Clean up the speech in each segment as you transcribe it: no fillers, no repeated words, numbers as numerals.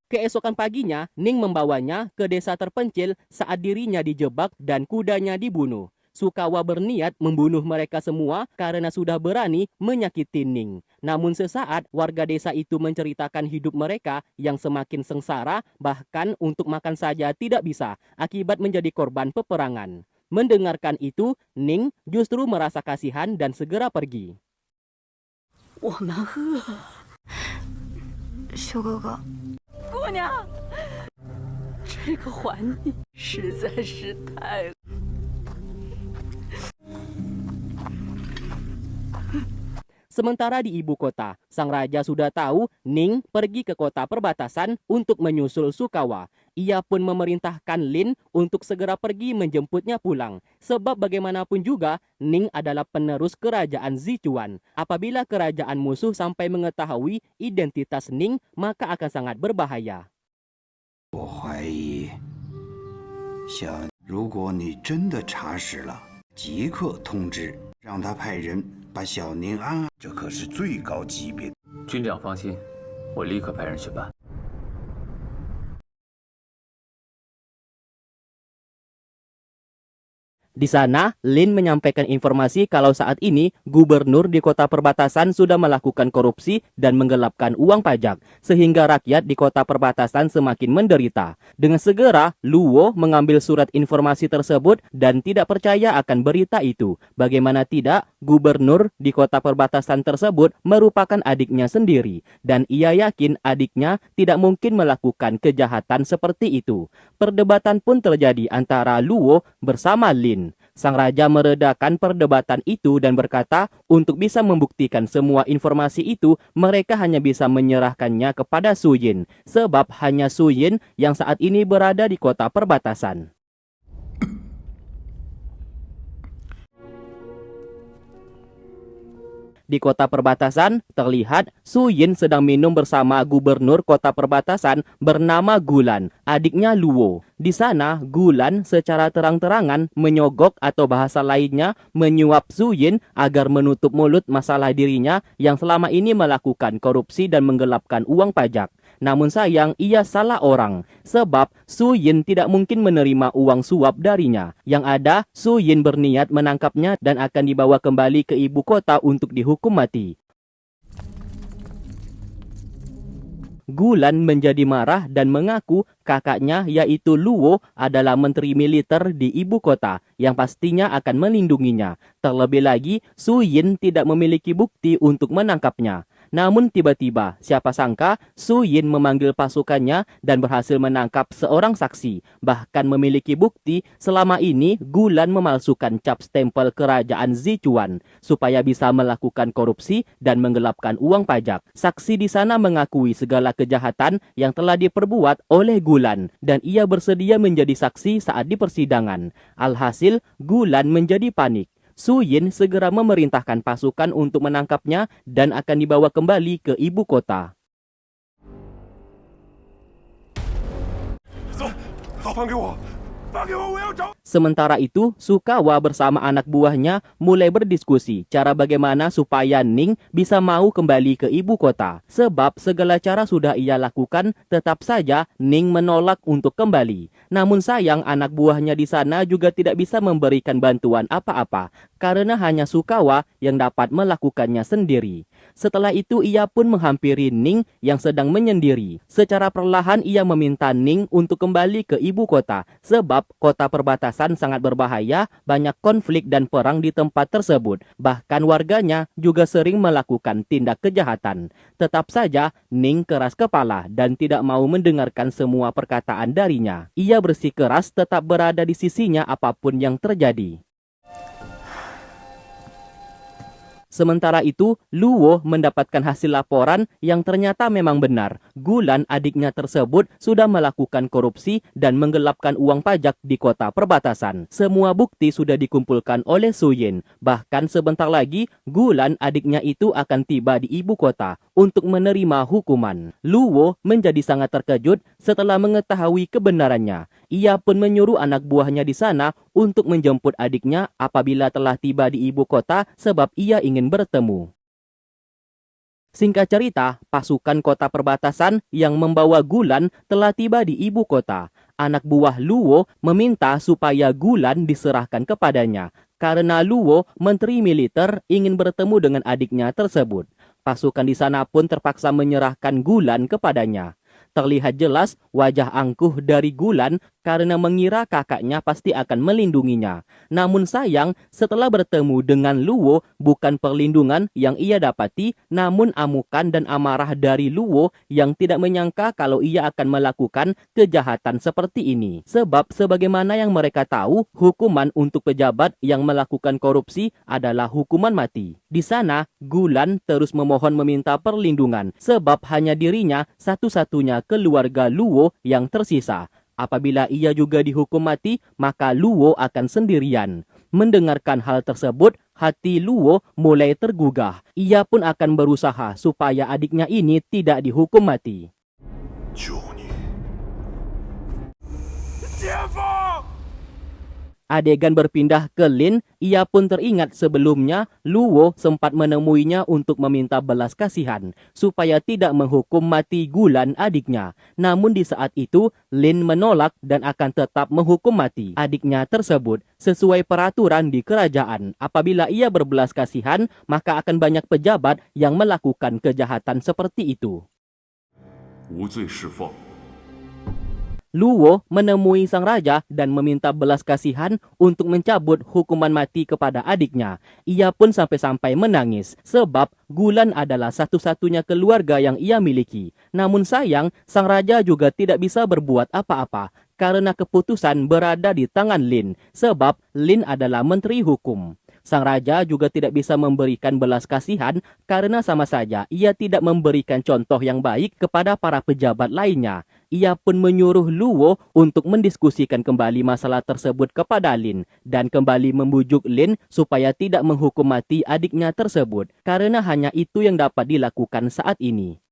Keesokan paginya, Ning membawanya ke desa terpencil saat dirinya dijebak dan kudanya dibunuh. Sukawa berniat membunuh mereka semua karena sudah berani menyakiti Ning. Namun sesaat warga desa itu menceritakan hidup mereka yang semakin sengsara, bahkan untuk makan saja tidak bisa akibat menjadi korban peperangan. Mendengarkan itu, Ning justru merasa kasihan dan segera pergi. 我们饿了。小哥哥，姑娘，这个还你实在是太…… Sementara di ibu kota, sang raja sudah tahu Ning pergi ke kota perbatasan untuk menyusul Sukawa. Ia pun memerintahkan Lin untuk segera pergi menjemputnya pulang. Sebab bagaimanapun juga, Ning adalah penerus kerajaan Zichuan. Apabila kerajaan musuh sampai mengetahui identitas Ning, maka akan sangat berbahaya. 我怀疑，如果你真的查实了，即刻通知，让他派人把小宁安，这可是最高级别。军长放心，我立刻派人去办。 Di sana, Lin menyampaikan informasi kalau saat ini gubernur di kota perbatasan sudah melakukan korupsi dan menggelapkan uang pajak, sehingga rakyat di kota perbatasan semakin menderita. Dengan segera, Luo mengambil surat informasi tersebut dan tidak percaya akan berita itu. Bagaimana tidak, gubernur di kota perbatasan tersebut merupakan adiknya sendiri, dan ia yakin adiknya tidak mungkin melakukan kejahatan seperti itu. Perdebatan pun terjadi antara Luo bersama Lin. Sang raja meredakan perdebatan itu dan berkata, untuk bisa membuktikan semua informasi itu, mereka hanya bisa menyerahkannya kepada Su Yin, sebab hanya Su Yin yang saat ini berada di kota perbatasan. Di kota perbatasan, terlihat Su Yin sedang minum bersama gubernur kota perbatasan bernama Gulan, adiknya Luo. Di sana, Gulan secara terang-terangan menyogok atau bahasa lainnya menyuap Su Yin agar menutup mulut masalah dirinya yang selama ini melakukan korupsi dan menggelapkan uang pajak. Namun sayang, ia salah orang, sebab Su Yin tidak mungkin menerima uang suap darinya. Yang ada, Su Yin berniat menangkapnya dan akan dibawa kembali ke ibu kota untuk dihukum mati. Gulan menjadi marah dan mengaku kakaknya yaitu Luo adalah menteri militer di ibu kota yang pastinya akan melindunginya. Terlebih lagi, Su Yin tidak memiliki bukti untuk menangkapnya. Namun tiba-tiba, siapa sangka Su Yin memanggil pasukannya dan berhasil menangkap seorang saksi. Bahkan memiliki bukti selama ini Gulan memalsukan cap stempel kerajaan Zichuan supaya bisa melakukan korupsi dan menggelapkan uang pajak. Saksi di sana mengakui segala kejahatan yang telah diperbuat oleh Gulan dan ia bersedia menjadi saksi saat di persidangan. Alhasil, Gulan menjadi panik. Su Yin segera memerintahkan pasukan untuk menangkapnya dan akan dibawa kembali ke ibu kota. Sementara itu, Sukawa bersama anak buahnya mulai berdiskusi cara bagaimana supaya Ning bisa mau kembali ke ibu kota. Sebab segala cara sudah ia lakukan, tetap saja Ning menolak untuk kembali. Namun sayang anak buahnya di sana juga tidak bisa memberikan bantuan apa-apa, karena hanya Sukawa yang dapat melakukannya sendiri. Setelah itu ia pun menghampiri Ning yang sedang menyendiri. Secara perlahan ia meminta Ning untuk kembali ke ibu kota, sebab kota perbatasan sangat berbahaya, banyak konflik dan perang di tempat tersebut. Bahkan warganya juga sering melakukan tindak kejahatan. Tetap saja, Ning keras kepala dan tidak mau mendengarkan semua perkataan darinya. Ia bersikeras tetap berada di sisinya apapun yang terjadi. Sementara itu, Luo mendapatkan hasil laporan yang ternyata memang benar. Gulan, adiknya tersebut, sudah melakukan korupsi dan menggelapkan uang pajak di kota perbatasan. Semua bukti sudah dikumpulkan oleh Su Yin. Bahkan sebentar lagi, Gulan, adiknya itu akan tiba di ibu kota untuk menerima hukuman. Luo menjadi sangat terkejut setelah mengetahui kebenarannya. Ia pun menyuruh anak buahnya di sana untuk menjemput adiknya apabila telah tiba di ibu kota sebab ia ingin bertemu. Singkat cerita, pasukan kota perbatasan yang membawa Gulan telah tiba di ibu kota. Anak buah Luo meminta supaya Gulan diserahkan kepadanya karena Luo, menteri militer, ingin bertemu dengan adiknya tersebut. Pasukan di sana pun terpaksa menyerahkan Gulan kepadanya. Terlihat jelas wajah angkuh dari Gulan karena mengira kakaknya pasti akan melindunginya. Namun sayang, setelah bertemu dengan Luo, bukan perlindungan yang ia dapati, namun amukan dan amarah dari Luo yang tidak menyangka kalau ia akan melakukan kejahatan seperti ini. Sebab sebagaimana yang mereka tahu, hukuman untuk pejabat yang melakukan korupsi adalah hukuman mati. Di sana, Gulan terus memohon meminta perlindungan sebab hanya dirinya satu-satunya keluarga Luo yang tersisa. Apabila ia juga dihukum mati, maka Luo akan sendirian. Mendengarkan hal tersebut, hati Luo mulai tergugah. Ia pun akan berusaha supaya adiknya ini tidak dihukum mati. Adegan berpindah ke Lin, ia pun teringat sebelumnya Luo sempat menemuinya untuk meminta belas kasihan supaya tidak menghukum mati Gulan adiknya. Namun di saat itu, Lin menolak dan akan tetap menghukum mati adiknya tersebut sesuai peraturan di kerajaan. Apabila ia berbelas kasihan, maka akan banyak pejabat yang melakukan kejahatan seperti itu. Luo menemui sang raja dan meminta belas kasihan untuk mencabut hukuman mati kepada adiknya. Ia pun sampai-sampai menangis sebab Gulan adalah satu-satunya keluarga yang ia miliki. Namun sayang, sang raja juga tidak bisa berbuat apa-apa karena keputusan berada di tangan Lin sebab Lin adalah menteri hukum. Sang raja juga tidak bisa memberikan belas kasihan karena sama saja ia tidak memberikan contoh yang baik kepada para pejabat lainnya. Ia pun menyuruh Luo untuk mendiskusikan kembali masalah tersebut kepada Lin dan kembali membujuk Lin supaya tidak menghukum mati adiknya tersebut karena hanya itu yang dapat dilakukan saat ini.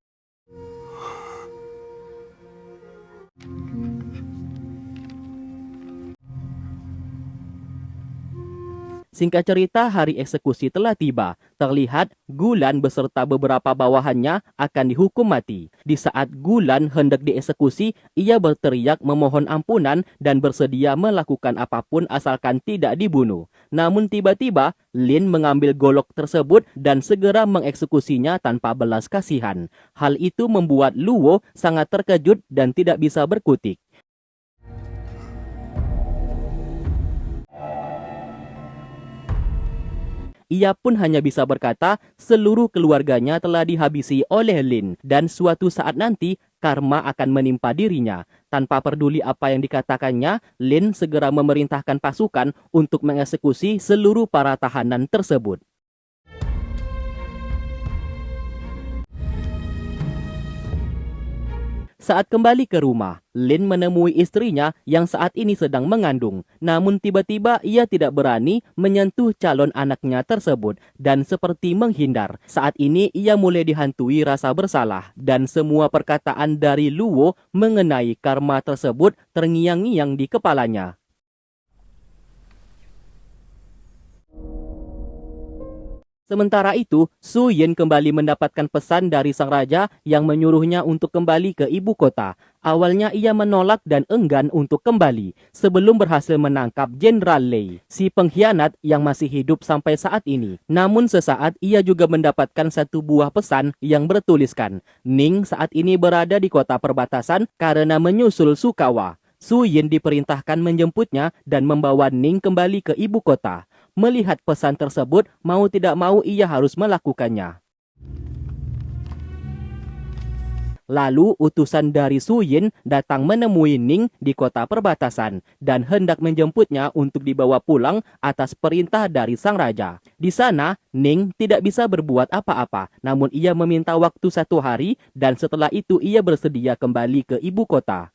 Singkat cerita, hari eksekusi telah tiba. Terlihat Gulan beserta beberapa bawahannya akan dihukum mati. Di saat Gulan hendak dieksekusi, ia berteriak memohon ampunan dan bersedia melakukan apapun asalkan tidak dibunuh. Namun tiba-tiba, Lin mengambil golok tersebut dan segera mengeksekusinya tanpa belas kasihan. Hal itu membuat Luo sangat terkejut dan tidak bisa berkutik. Ia pun hanya bisa berkata seluruh keluarganya telah dihabisi oleh Lin dan suatu saat nanti karma akan menimpa dirinya. Tanpa peduli apa yang dikatakannya, Lin segera memerintahkan pasukan untuk mengeksekusi seluruh para tahanan tersebut. Saat kembali ke rumah, Lin menemui istrinya yang saat ini sedang mengandung. Namun tiba-tiba ia tidak berani menyentuh calon anaknya tersebut dan seperti menghindar. Saat ini ia mulai dihantui rasa bersalah dan semua perkataan dari Luo mengenai karma tersebut terngiang-ngiang di kepalanya. Sementara itu, Su Yin kembali mendapatkan pesan dari sang raja yang menyuruhnya untuk kembali ke ibu kota. Awalnya ia menolak dan enggan untuk kembali sebelum berhasil menangkap Jenderal Lei, si pengkhianat yang masih hidup sampai saat ini. Namun sesaat ia juga mendapatkan satu buah pesan yang bertuliskan, Ning saat ini berada di kota perbatasan karena menyusul Sukawa. Su Yin diperintahkan menjemputnya dan membawa Ning kembali ke ibu kota. Melihat pesan tersebut, mau tidak mau ia harus melakukannya. Lalu utusan dari Su Yin datang menemui Ning di kota perbatasan dan hendak menjemputnya untuk dibawa pulang atas perintah dari sang raja. Di sana, Ning tidak bisa berbuat apa-apa, namun ia meminta waktu 1 hari dan setelah itu ia bersedia kembali ke ibu kota.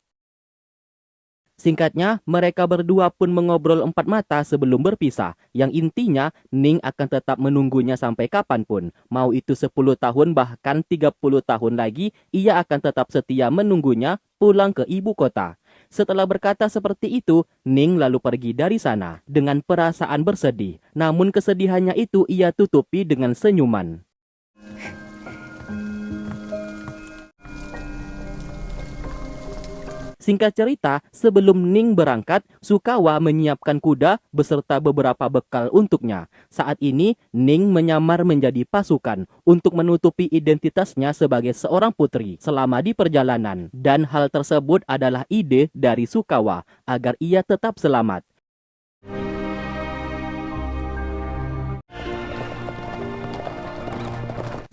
Singkatnya, mereka berdua pun mengobrol 4 mata sebelum berpisah. Yang intinya, Ning akan tetap menunggunya sampai kapanpun. Mau itu 10 tahun bahkan 30 tahun lagi, ia akan tetap setia menunggunya pulang ke ibu kota. Setelah berkata seperti itu, Ning lalu pergi dari sana dengan perasaan bersedih. Namun kesedihannya itu ia tutupi dengan senyuman. Singkat cerita, sebelum Ning berangkat, Sukawa menyiapkan kuda beserta beberapa bekal untuknya. Saat ini, Ning menyamar menjadi pasukan untuk menutupi identitasnya sebagai seorang putri selama di perjalanan. Dan hal tersebut adalah ide dari Sukawa agar ia tetap selamat.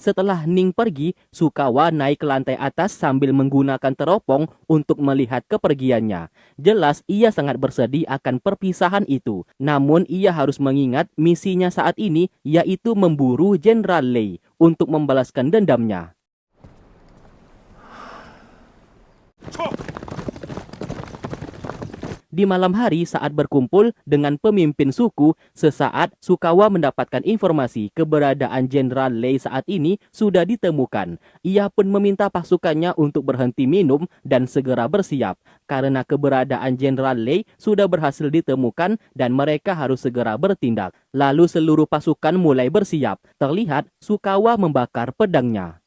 Setelah Ning pergi, Sukawa naik ke lantai atas sambil menggunakan teropong untuk melihat kepergiannya. Jelas ia sangat bersedih akan perpisahan itu. Namun ia harus mengingat misinya saat ini yaitu memburu Jenderal Lei untuk membalaskan dendamnya. Di malam hari saat berkumpul dengan pemimpin suku, sesaat Sukawa mendapatkan informasi keberadaan Jenderal Lei saat ini sudah ditemukan. Ia pun meminta pasukannya untuk berhenti minum dan segera bersiap, karena keberadaan Jenderal Lei sudah berhasil ditemukan dan mereka harus segera bertindak. Lalu seluruh pasukan mulai bersiap. Terlihat Sukawa membakar pedangnya.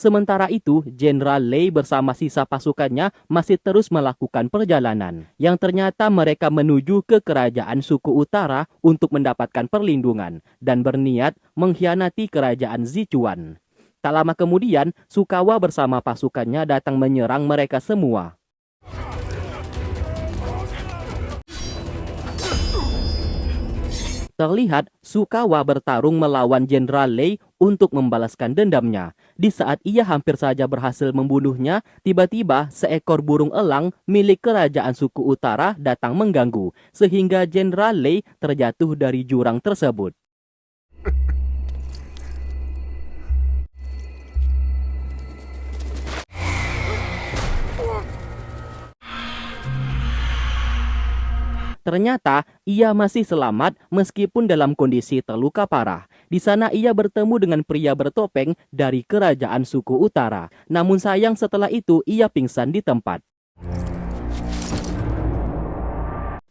Sementara itu, Jenderal Lei bersama sisa pasukannya masih terus melakukan perjalanan, yang ternyata mereka menuju ke kerajaan suku utara untuk mendapatkan perlindungan dan berniat mengkhianati kerajaan Sichuan. Tak lama kemudian, Sukawa bersama pasukannya datang menyerang mereka semua. Terlihat Sukawa bertarung melawan Jenderal Lei untuk membalaskan dendamnya. Di saat ia hampir saja berhasil membunuhnya, tiba-tiba seekor burung elang milik kerajaan suku utara datang mengganggu, sehingga Jenderal Lei terjatuh dari jurang tersebut. Ternyata ia masih selamat meskipun dalam kondisi terluka parah. Di sana ia bertemu dengan pria bertopeng dari kerajaan suku utara. Namun sayang setelah itu ia pingsan di tempat.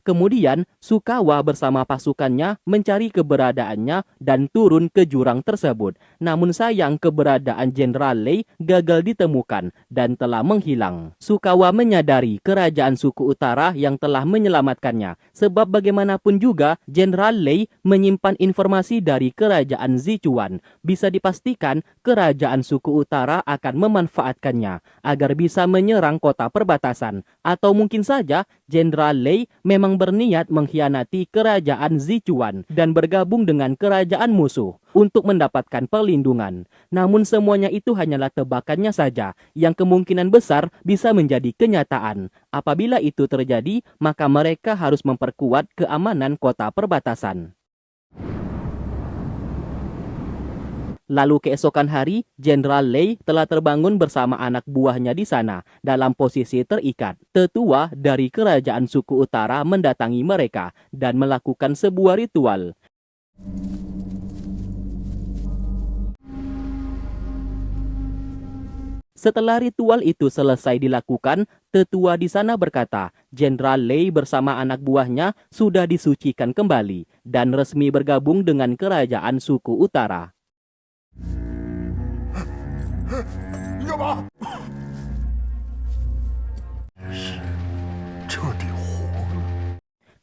Kemudian, Sukawa bersama pasukannya mencari keberadaannya dan turun ke jurang tersebut. Namun sayang keberadaan Jenderal Lei gagal ditemukan dan telah menghilang. Sukawa menyadari kerajaan suku utara yang telah menyelamatkannya. Sebab bagaimanapun juga, Jenderal Lei menyimpan informasi dari kerajaan Sichuan. Bisa dipastikan kerajaan suku utara akan memanfaatkannya agar bisa menyerang kota perbatasan. Atau mungkin saja Jenderal Lei memang berniat mengkhianati kerajaan Sichuan dan bergabung dengan kerajaan musuh untuk mendapatkan perlindungan. Namun semuanya itu hanyalah tebakannya saja yang kemungkinan besar bisa menjadi kenyataan. Apabila itu terjadi, maka mereka harus memperkuat keamanan kota perbatasan. Lalu keesokan hari, Jenderal Lei telah terbangun bersama anak buahnya di sana dalam posisi terikat. Tetua dari kerajaan suku utara mendatangi mereka dan melakukan sebuah ritual. Setelah ritual itu selesai dilakukan, tetua di sana berkata, Jenderal Lei bersama anak buahnya sudah disucikan kembali dan resmi bergabung dengan kerajaan suku utara.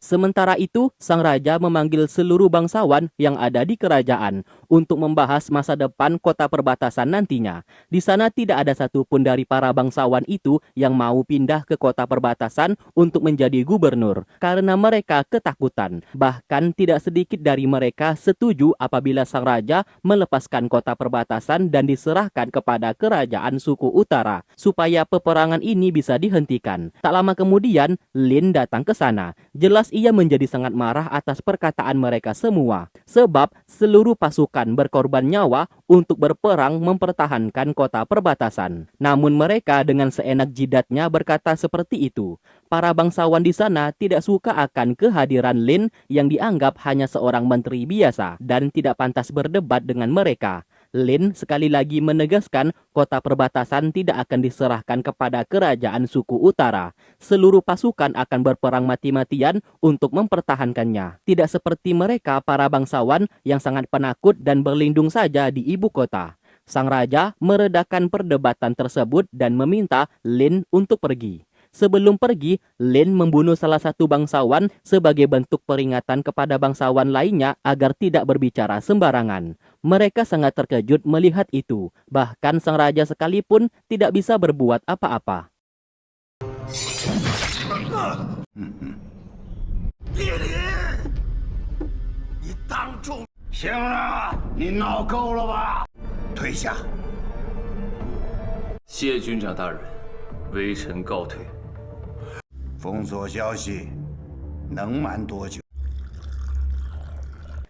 Sementara itu, sang raja memanggil seluruh bangsawan yang ada di kerajaan untuk membahas masa depan kota perbatasan nantinya. Di sana tidak ada satupun dari para bangsawan itu yang mau pindah ke kota perbatasan untuk menjadi gubernur karena mereka ketakutan. Bahkan tidak sedikit dari mereka setuju apabila sang raja melepaskan kota perbatasan dan diserahkan kepada kerajaan suku utara supaya peperangan ini bisa dihentikan. Tak lama kemudian, Lin datang ke sana. Jelas ia menjadi sangat marah atas perkataan mereka semua, sebab seluruh pasukan berkorban nyawa untuk berperang mempertahankan kota perbatasan. Namun mereka dengan seenak jidatnya berkata seperti itu. Para bangsawan di sana tidak suka akan kehadiran Lin yang dianggap hanya seorang menteri biasa dan tidak pantas berdebat dengan mereka. Lin sekali lagi menegaskan kota perbatasan tidak akan diserahkan kepada kerajaan suku utara. Seluruh pasukan akan berperang mati-matian untuk mempertahankannya. Tidak seperti mereka para bangsawan yang sangat penakut dan berlindung saja di ibu kota. Sang raja meredakan perdebatan tersebut dan meminta Lin untuk pergi. Sebelum pergi, Lin membunuh salah satu bangsawan sebagai bentuk peringatan kepada bangsawan lainnya agar tidak berbicara sembarangan. Mereka sangat terkejut melihat itu, bahkan sang raja sekalipun tidak bisa berbuat apa-apa. 行了，你闹够了吧？退下。谢军长大人，微臣告退。 封锁消息能瞒多久？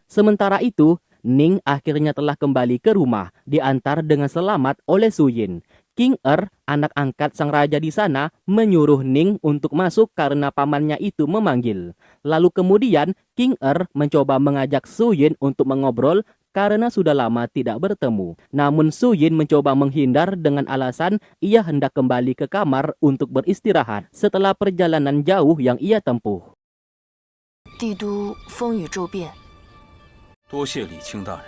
Sementara itu, Ning akhirnya telah kembali ke rumah, diantar dengan selamat oleh Su Yin. King anak angkat sang raja di sana, menyuruh Ning untuk masuk karena pamannya itu memanggil. Lalu kemudian, King mencoba mengajak Su Yin untuk mengobrol karena sudah lama tidak bertemu. Namun Su Yin mencoba menghindar dengan alasan ia hendak kembali ke kamar untuk beristirahat setelah perjalanan jauh yang ia tempuh. 帝都风雨骤变， 多谢李卿大人。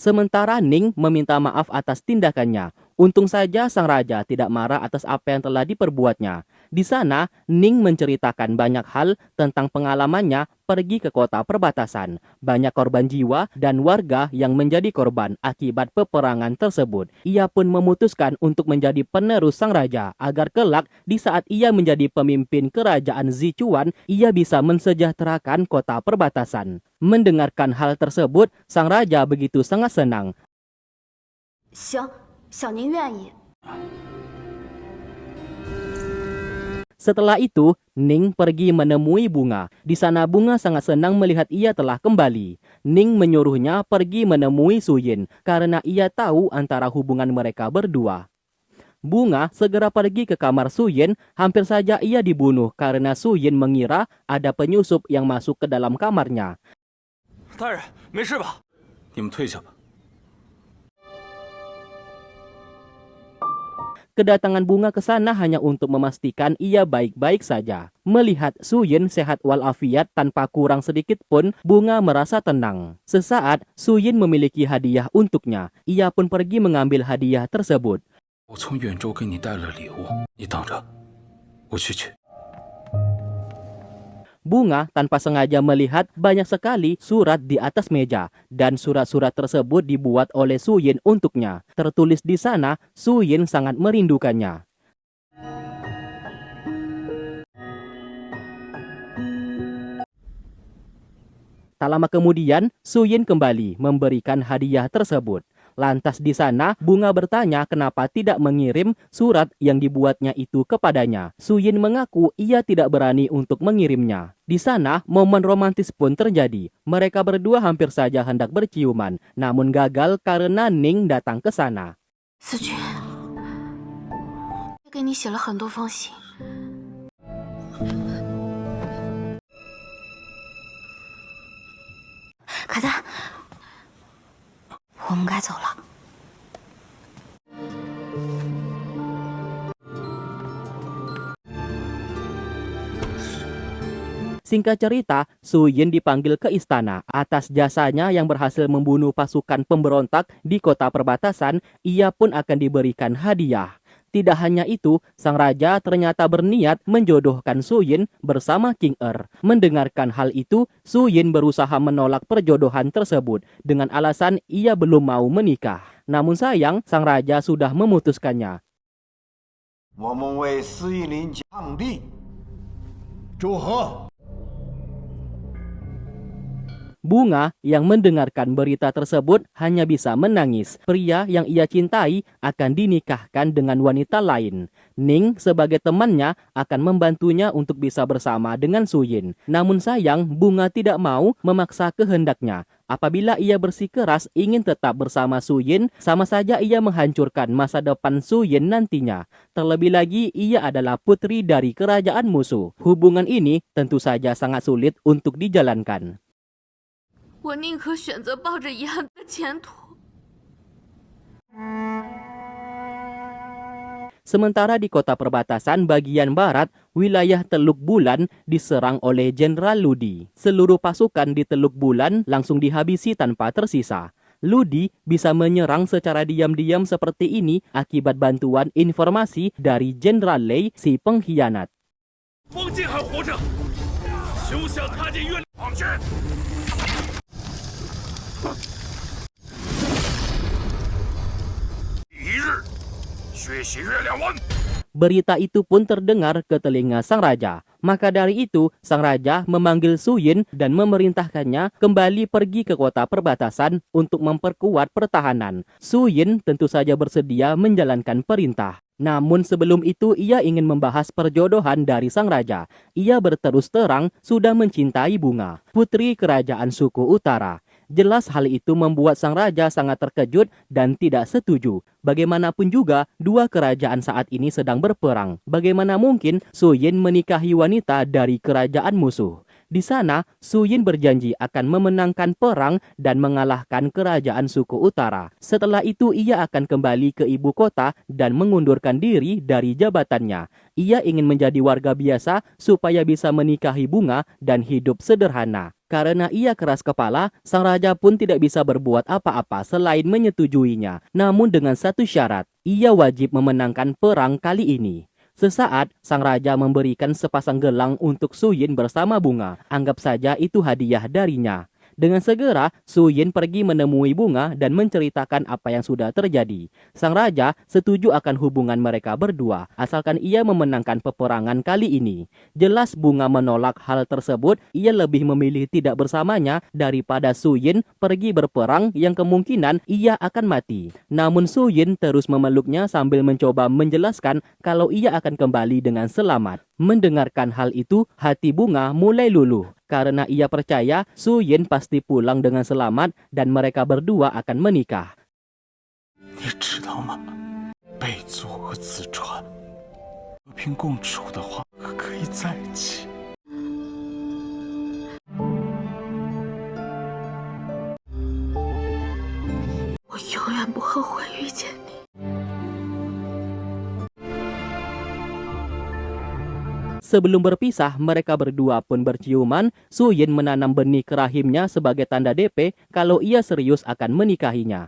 Sementara Ning meminta maaf atas tindakannya. Untung saja sang raja tidak marah atas apa yang telah diperbuatnya. Di sana, Ning menceritakan banyak hal tentang pengalamannya pergi ke kota perbatasan. Banyak korban jiwa dan warga yang menjadi korban akibat peperangan tersebut. Ia pun memutuskan untuk menjadi penerus sang raja agar kelak di saat ia menjadi pemimpin kerajaan Zichuan, ia bisa mensejahterakan kota perbatasan. Mendengarkan hal tersebut, sang raja begitu sangat senang. 行，小宁愿意。 Setelah itu, Ning pergi menemui Bunga. Di sana Bunga sangat senang melihat ia telah kembali. Ning menyuruhnya pergi menemui Su Yin karena ia tahu antara hubungan mereka berdua. Bunga segera pergi ke kamar Su Yin, hampir saja ia dibunuh karena Su Yin mengira ada penyusup yang masuk ke dalam kamarnya. 大人，没事吧？你们退下吧。 Kedatangan Bunga ke sana hanya untuk memastikan ia baik-baik saja. Melihat Su Yin sehat walafiat tanpa kurang sedikit pun, Bunga merasa tenang. Sesaat, Su Yin memiliki hadiah untuknya. Ia pun pergi mengambil hadiah tersebut. 我从远州给你带了礼物，你等着，我去取。 Bunga tanpa sengaja melihat banyak sekali surat di atas meja dan surat-surat tersebut dibuat oleh Su Yin untuknya. Tertulis di sana, Su Yin sangat merindukannya. Tak lama kemudian, Su Yin kembali memberikan hadiah tersebut. Lantas di sana, Bunga bertanya kenapa tidak mengirim surat yang dibuatnya itu kepadanya. Su Yin mengaku ia tidak berani untuk mengirimnya. Di sana, momen romantis pun terjadi. Mereka berdua hampir saja hendak berciuman, namun gagal karena Ning datang ke sana. 思君，给你写了很多封信。凯丹，我们该走了。 Singkat cerita, Su Yin dipanggil ke istana. Atas jasanya yang berhasil membunuh pasukan pemberontak di kota perbatasan, ia pun akan diberikan hadiah. Tidak hanya itu, sang raja ternyata berniat menjodohkan Su Yin bersama King Mendengarkan hal itu, Su Yin berusaha menolak perjodohan tersebut dengan alasan ia belum mau menikah. Namun sayang, sang raja sudah memutuskannya. 我们为司义林抗帝，祝贺！ Bunga yang mendengarkan berita tersebut hanya bisa menangis. Pria yang ia cintai akan dinikahkan dengan wanita lain. Ning sebagai temannya akan membantunya untuk bisa bersama dengan Su Yin. Namun sayang, Bunga tidak mau memaksa kehendaknya. Apabila ia bersikeras ingin tetap bersama Su Yin, sama saja ia menghancurkan masa depan Su Yin nantinya. Terlebih lagi, ia adalah putri dari kerajaan musuh. Hubungan ini tentu saja sangat sulit untuk dijalankan. 我宁可选择抱着遗憾的前途。 Sementara di kota perbatasan bagian barat, wilayah Teluk Bulan diserang oleh Jenderal Ludi. Seluruh pasukan di Teluk Bulan langsung dihabisi tanpa tersisa. Ludi bisa menyerang secara diam-diam seperti ini akibat bantuan informasi dari Jenderal Lei si pengkhianat. 方进还活着，休想踏进月网去！ Berita itu pun terdengar ke telinga sang raja. Maka dari itu, sang raja memanggil Su Yin dan memerintahkannya kembali pergi ke kota perbatasan untuk memperkuat pertahanan. Su Yin tentu saja bersedia menjalankan perintah. Namun sebelum itu ia ingin membahas perjodohan dari sang raja. Ia berterus terang sudah mencintai Bunga, putri kerajaan suku utara. Jelas hal itu membuat sang raja sangat terkejut dan tidak setuju. Bagaimanapun juga, dua kerajaan saat ini sedang berperang. Bagaimana mungkin Su Yin menikahi wanita dari kerajaan musuh? Di sana, Su Yin berjanji akan memenangkan perang dan mengalahkan kerajaan suku utara. Setelah itu, ia akan kembali ke ibu kota dan mengundurkan diri dari jabatannya. Ia ingin menjadi warga biasa supaya bisa menikahi Bunga dan hidup sederhana. Karena ia keras kepala, sang raja pun tidak bisa berbuat apa-apa selain menyetujuinya. Namun dengan satu syarat, ia wajib memenangkan perang kali ini. Sesaat, sang raja memberikan sepasang gelang untuk Su Yin bersama Bunga. Anggap saja itu hadiah darinya. Dengan segera, Su Yin pergi menemui Bunga dan menceritakan apa yang sudah terjadi. Sang raja setuju akan hubungan mereka berdua, asalkan ia memenangkan peperangan kali ini. Jelas Bunga menolak hal tersebut, ia lebih memilih tidak bersamanya daripada Su Yin pergi berperang yang kemungkinan ia akan mati. Namun Su Yin terus memeluknya sambil mencoba menjelaskan kalau ia akan kembali dengan selamat. Mendengarkan hal itu, hati Bunga mulai luluh. Karena ia percaya Su Yin pasti pulang dengan selamat dan mereka berdua akan menikah. 你知道吗？贝族和四川和平共处的话，可以在一起。我永远不后悔遇见你。 Sebelum berpisah, mereka berdua pun berciuman. Su Yin menanam benih ke rahimnya sebagai tanda DP kalau ia serius akan menikahinya.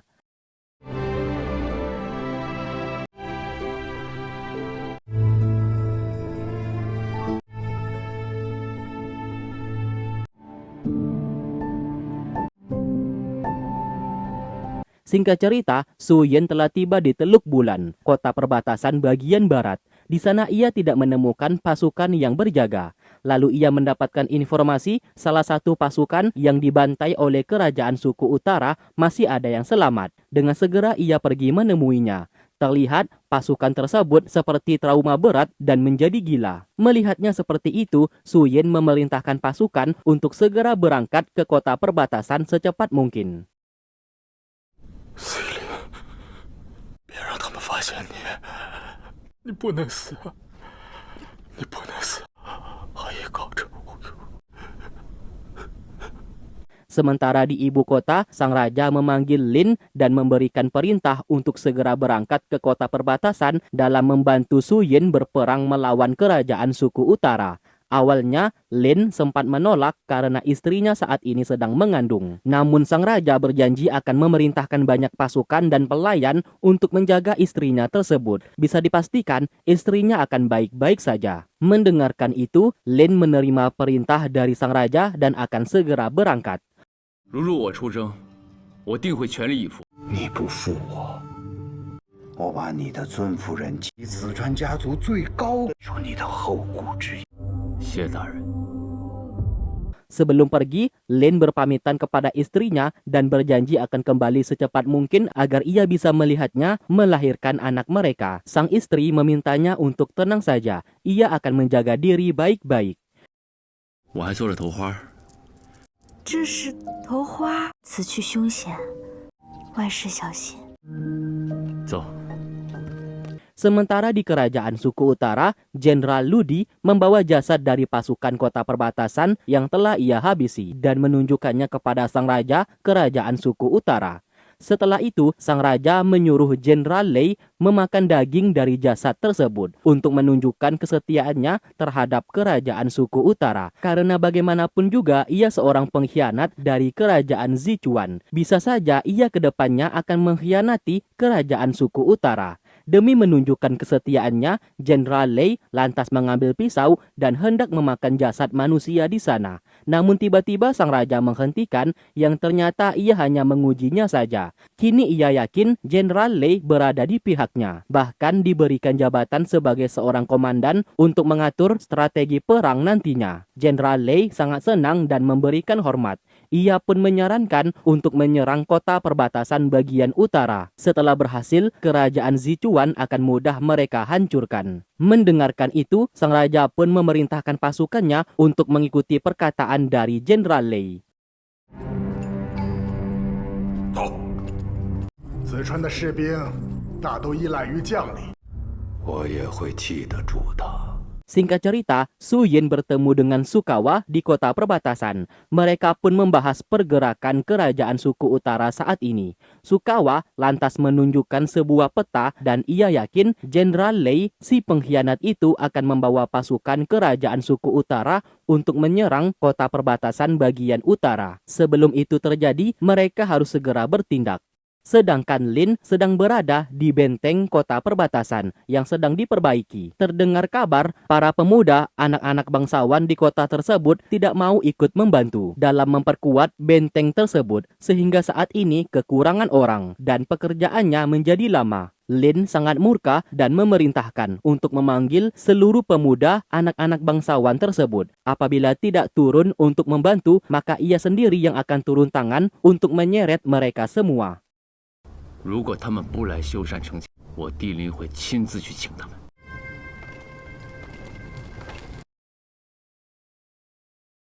Singkat cerita, Su Yin telah tiba di Teluk Bulan, kota perbatasan bagian barat. Di sana ia tidak menemukan pasukan yang berjaga. Lalu ia mendapatkan informasi salah satu pasukan yang dibantai oleh kerajaan suku utara masih ada yang selamat. Dengan segera ia pergi menemuinya. Terlihat pasukan tersebut seperti trauma berat dan menjadi gila. Melihatnya seperti itu, Su Yin memerintahkan pasukan untuk segera berangkat ke kota perbatasan secepat mungkin. 司令，别让他们发现你，你不能死，你不能死，阿姨告着我。 Sementara di ibu kota, sang raja memanggil Lin dan memberikan perintah untuk segera berangkat ke kota perbatasan dalam membantu Su Yin berperang melawan kerajaan suku utara. Awalnya, Lin sempat menolak karena istrinya saat ini sedang mengandung. Namun sang raja berjanji akan memerintahkan banyak pasukan dan pelayan untuk menjaga istrinya tersebut. Bisa dipastikan, istrinya akan baik-baik saja. Mendengarkan itu, Lin menerima perintah dari sang raja dan akan segera berangkat. 如入我出征，我定会全力以赴。你不负我，我把你的尊夫人及四川家族最高说你的后顾之忧。 谢大人。 Sebelum pergi, Lin berpamitan kepada istrinya dan berjanji akan kembali secepat mungkin agar ia bisa melihatnya melahirkan anak mereka. Sang istri memintanya untuk tenang saja. Ia akan menjaga diri baik-baik. 我还做了头花。这是头花，此去凶险，万事小心。走。Sementara di kerajaan suku utara, Jenderal Ludi membawa jasad dari pasukan kota perbatasan yang telah ia habisi dan menunjukkannya kepada sang raja kerajaan suku utara. Setelah itu, sang raja menyuruh Jenderal Lei memakan daging dari jasad tersebut untuk menunjukkan kesetiaannya terhadap kerajaan suku utara. Karena bagaimanapun juga ia seorang pengkhianat dari kerajaan Sichuan. Bisa saja ia kedepannya akan mengkhianati kerajaan suku utara. Demi menunjukkan kesetiaannya, Jenderal Lei lantas mengambil pisau dan hendak memakan jasad manusia di sana. Namun tiba-tiba sang raja menghentikan yang ternyata ia hanya mengujinya saja. Kini ia yakin Jenderal Lei berada di pihaknya. Bahkan diberikan jabatan sebagai seorang komandan untuk mengatur strategi perang nantinya. Jenderal Lei sangat senang dan memberikan hormat. Ia pun menyarankan untuk menyerang kota perbatasan bagian utara. Setelah berhasil, kerajaan Sichuan akan mudah mereka hancurkan. Mendengarkan itu, sang raja pun memerintahkan pasukannya untuk mengikuti perkataan dari Jenderal Lei. 走。四川的士兵大都依赖于将领，我也会记得住他。 Singkat cerita, Su Yin bertemu dengan Sukawa di kota perbatasan. Mereka pun membahas pergerakan kerajaan suku utara saat ini. Sukawa lantas menunjukkan sebuah peta dan ia yakin Jenderal Lei, si pengkhianat itu akan membawa pasukan kerajaan suku utara untuk menyerang kota perbatasan bagian utara. Sebelum itu terjadi, mereka harus segera bertindak. Sedangkan Lin sedang berada di benteng kota perbatasan yang sedang diperbaiki. Terdengar kabar, para pemuda, anak-anak bangsawan di kota tersebut tidak mau ikut membantu dalam memperkuat benteng tersebut, sehingga saat ini kekurangan orang dan pekerjaannya menjadi lama. Lin sangat murka dan memerintahkan untuk memanggil seluruh pemuda anak-anak bangsawan tersebut. Apabila tidak turun untuk membantu, maka ia sendiri yang akan turun tangan untuk menyeret mereka semua. 如果他们不来修缮城墙，我帝林会亲自去请他们。